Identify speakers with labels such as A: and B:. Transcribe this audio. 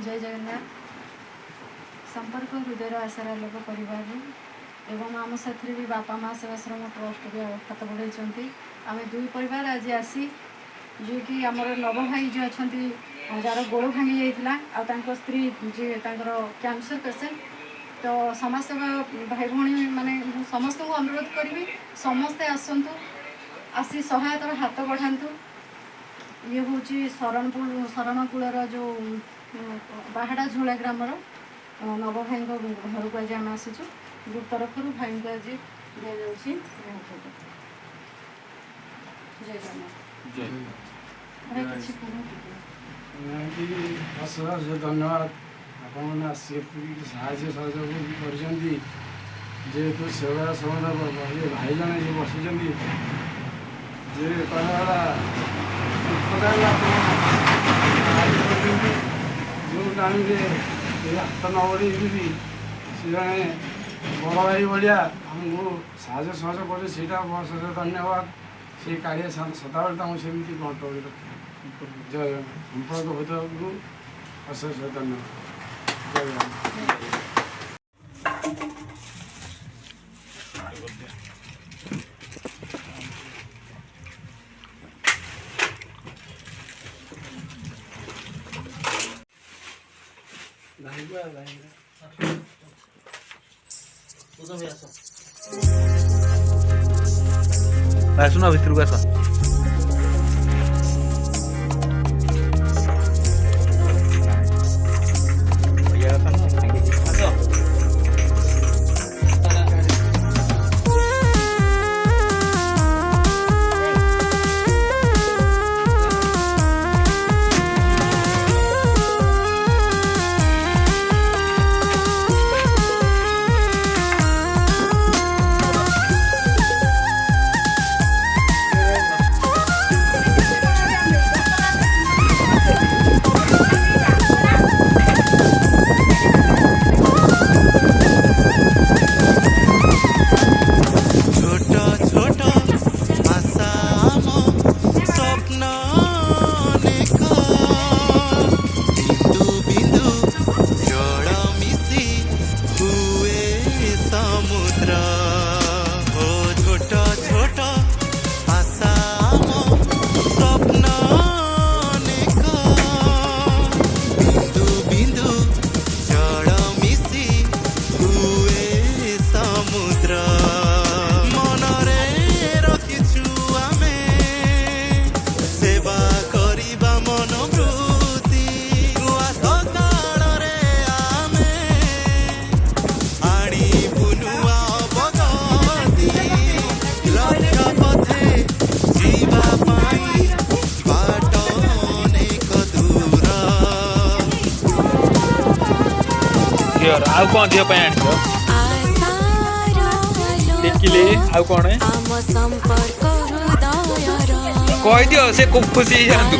A: जय जगन्नाथ। संपर्क हृदय आशारा लोक परिवार एवं आम साथी भी बापा माँ सेवाश्रम ट्रस्ट भी हाथ बढ़ाई आम दुई परिवार आज आसी जो कि आमर नव भाई जो अच्छा जार गोड़ भांगी जाइला आ स्त्री जी कैंसर पेसेंट तो समस्त भाई भौणी माने समस्त को अनुरोध करी समस्ते आसतु आसी सहायतार हाथ बढ़ातु। ये हूँ शरणकूलर जो बाहाड़ा झोला ग्रामर नव भाई घर को आज आम आसीचु ग्रुप तरफ भाई को आज दि जाऊँगी। जय जगन्नाथ।
B: अशेष धन्यवाद आपण साहाଯ୍य सहयोग भी जेहेतु सेवा समझ भाई जन ये बस जे कहला जो टाइम हाथ न बढ़ी भी सी जड़े बड़ भाई भाया आमको साहय सहयोग करे से धन्यवाद। से कालिया सदाबले सेमती घंट जय संपर्क होता अशेष धन्यवाद। जय
C: आसुना भितर को आस आउ कौन दियो पे आनी टिकिले आउ कौन है कह दियो से खूब खुशी जानतु।